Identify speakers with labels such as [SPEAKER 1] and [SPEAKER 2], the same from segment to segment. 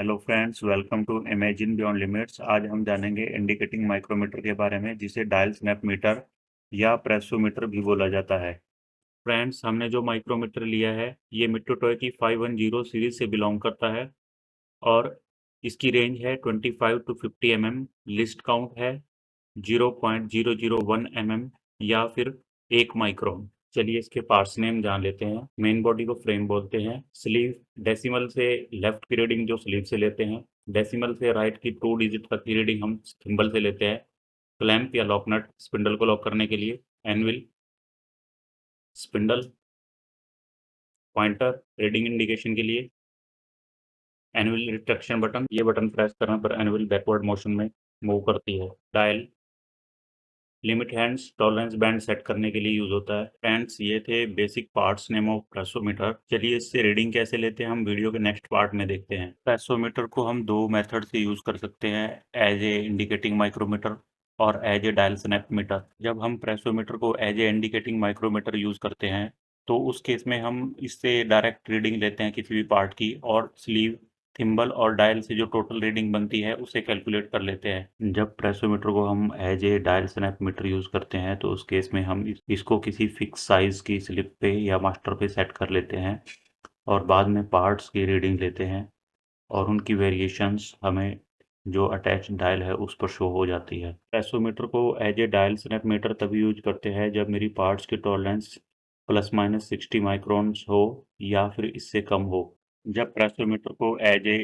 [SPEAKER 1] Hello friends, welcome to imagine beyond limits. आज हम जानेंगे इंडिकेटिंग माइक्रोमीटर के बारे में, जिसे डायल स्नैप मीटर या प्रेसोमीटर भी बोला जाता है। फ्रेंड्स, हमने जो माइक्रोमीटर लिया है ये मिटूटॉय की 510 सीरीज से बिलोंग करता है और इसकी रेंज है 25 टू 50 mm। लिस्ट काउंट है 0.001 mm या फिर 1 माइक्रोन। चलिए इसके पार्ट्स नेम जान लेते हैं। मेन बॉडी को फ्रेम बोलते हैं। स्लीव डेसिमल से लेफ्ट की रीडिंग जो स्लीव से लेते हैं, डेसिमल से राइट की 2 डिजिट तक की रीडिंग हम थिम्बल से लेते हैं। क्लैंप या लॉक नट स्पिंडल को लॉक करने के लिए, anvil, spindle, pointer reading indication के लिए, एनुअल रिट्रैक्शन बटन, ये बटन प्रेस करने पर एनुअल बैकवर्ड मोशन में मूव करती है। Dial, limit hands tolerance band set करने के लिए यूज होता है। फ्रेंड्स, ये थे बेसिक पार्ट्स नेम ऑफ प्रेसोमीटर। चलिए इससे रीडिंग कैसे लेते हैं हम वीडियो के नेक्स्ट पार्ट में देखते हैं। प्रेसोमीटर को हम दो मेथड से यूज कर सकते हैं, एज ए इंडिकेटिंग माइक्रोमीटर और as a dial snap meter. जब हम प्रेसोमीटर को as a indicating micrometer use करते हैं तो उस केस में हम इससे डायरेक्ट रीडिंग लेते हैं किसी भी पार्ट की, और स्लीव, थिम्बल और डायल से जो टोटल रीडिंग बनती है उसे कैलकुलेट कर लेते हैं। जब प्रेसोमीटर को हम as a dial snap meter use करते हैं तो उस केस में हम इसको किसी फिक्स साइज की स्लिप पे या मास्टर पे सेट कर लेते हैं और बाद में पार्ट्स की रीडिंग लेते हैं और उनकी वेरिएशंस हमें जो अटैच डायल है उस पर शो हो जाती है। प्रेसोमीटर को as a dial snap meter तभी यूज करते हैं जब मेरी पार्ट्स की टॉलरेंस प्लस माइनस 60 माइक्रोन्स हो या फिर इससे कम हो। जब प्रेसोमीटर को as a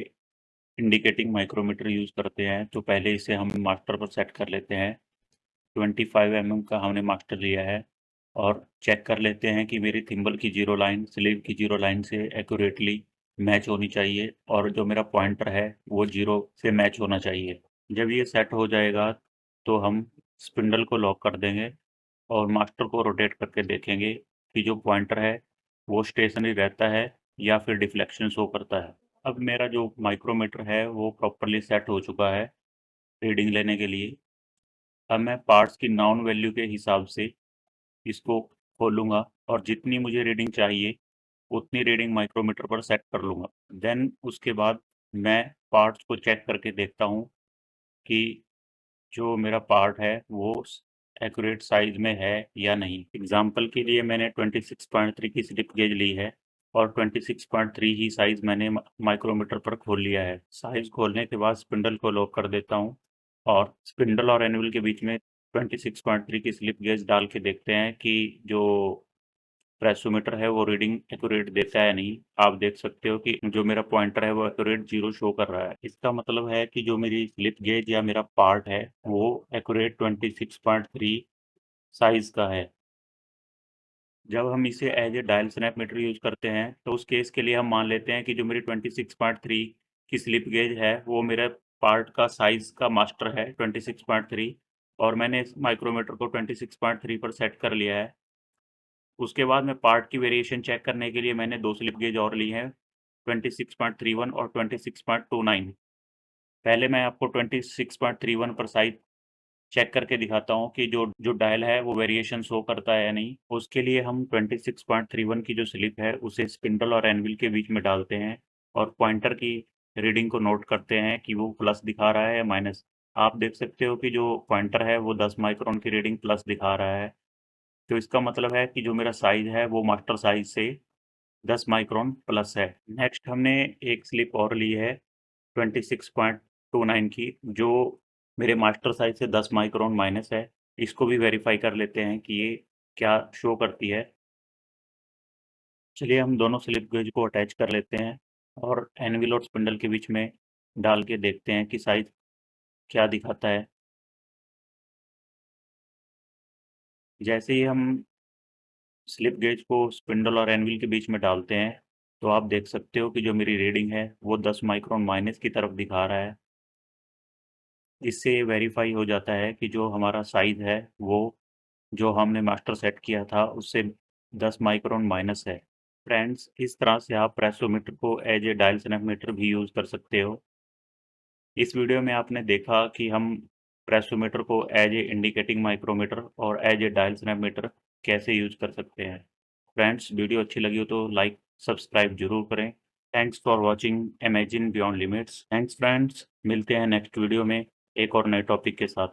[SPEAKER 1] indicating micrometer use करते हैं तो पहले इसे हम मास्टर पर सेट कर लेते हैं। 25 mm का हमने मास्टर लिया है और चेक कर लेते हैं कि मेरी थिम्बल की जीरो लाइन स्लीव की जीरो लाइन से एक्यूरेटली मैच होनी चाहिए और जो मेरा पॉइंटर है वो जीरो से मैच होना चाहिए। जब ये सेट हो जाएगा तो हम स्पिंडल को लॉक कर देंगे और मास्टर को रोटेट करके देखेंगे कि जो पॉइंटर है वो स्टेशनरी रहता है या फिर डिफ्लेक्शन शो करता है। अब मेरा जो माइक्रोमीटर है वो प्रॉपरली सेट हो चुका है रीडिंग लेने के लिए। अब मैं पार्ट्स की नाउन वैल्यू के हिसाब से इसको खोलूंगा और जितनी मुझे रीडिंग चाहिए उतनी रीडिंग माइक्रोमीटर पर सेट कर लूंगा। देन उसके बाद मैं पार्ट्स को चेक करके देखता हूँ कि जो मेरा पार्ट है वो एक्यूरेट साइज में है या नहीं। एग्जाम्पल के लिए मैंने 26.3 की स्लिप गेज ली है और 26.3 ही साइज मैंने माइक्रोमीटर पर खोल लिया है। साइज खोलने के बाद स्पिंडल को लॉक कर देता हूँ और स्पिंडल और एनुअल के बीच में 26.3 की स्लिप गेज डाल के देखते हैं कि जो प्रेसोमीटर है वो रीडिंग एक्यूरेट देता है नहीं। आप देख सकते हो कि जो मेरा पॉइंटर है वो एक्यूरेट जीरो शो कर रहा है। इसका मतलब है कि जो मेरी स्लिप गेज या मेरा पार्ट है वो एक्यूरेट 26.3 साइज का है। जब हम इसे as a dial snap meter use करते हैं तो उस केस के लिए हम मान लेते हैं कि जो मेरी 26.3 की स्लिप गेज है वो मेरे पार्ट का साइज का मास्टर है 26.3, और मैंने इस माइक्रोमीटर को 26.3 पर सेट कर लिया है। उसके बाद मैं पार्ट की वेरिएशन चेक करने के लिए मैंने दो स्लिप गेज और ली हैं, 26.31 और 26.29। पहले मैं आपको 26.31 पर साइज चेक करके दिखाता हूँ कि जो जो डायल है वो वेरिएशन शो करता है या नहीं। उसके लिए हम 26.31 की जो स्लिप है उसे स्पिंडल और एनविल के बीच में डालते हैं और पॉइंटर की रीडिंग को नोट करते हैं कि वो प्लस दिखा रहा है या माइनस। आप देख सकते हो कि जो पॉइंटर है वो 10 माइक्रोन की रीडिंग प्लस दिखा रहा है, तो इसका मतलब है कि जो मेरा साइज है वो मास्टर साइज से 10 माइक्रोन प्लस है। नेक्स्ट हमने एक स्लिप और ली है 26.29 की, जो मेरे मास्टर साइज से 10 माइक्रोन माइनस है। इसको भी वेरीफाई कर लेते हैं कि ये क्या शो करती है। चलिए हम दोनों स्लिप गेज को अटैच कर लेते हैं और एनविल और स्पिंडल के बीच में डाल के देखते हैं कि साइज क्या दिखाता है। जैसे ही हम स्लिप गेज को स्पिंडल और एनविल के बीच में डालते हैं तो आप देख सकते हो कि जो मेरी रीडिंग है वो 10 माइक्रोन माइनस की तरफ दिखा रहा है। इससे ये वेरीफाई हो जाता है कि जो हमारा साइज है वो जो हमने मास्टर सेट किया था उससे 10 माइक्रोन माइनस है। फ्रेंड्स, इस तरह से आप प्रेसोमीटर को एज ए डायल स्नैपमीटर भी यूज़ कर सकते हो। इस वीडियो में आपने देखा कि हम प्रेसोमीटर को एज ए इंडिकेटिंग माइक्रोमीटर और एज ए डायल स्नैपमीटर कैसे यूज़ कर सकते हैं। फ्रेंड्स, वीडियो अच्छी लगी हो तो लाइक सब्सक्राइब जरूर करें। Thanks for watching imagine beyond limits. Thanks friends, मिलते हैं नेक्स्ट वीडियो में एक और नए टॉपिक के साथ।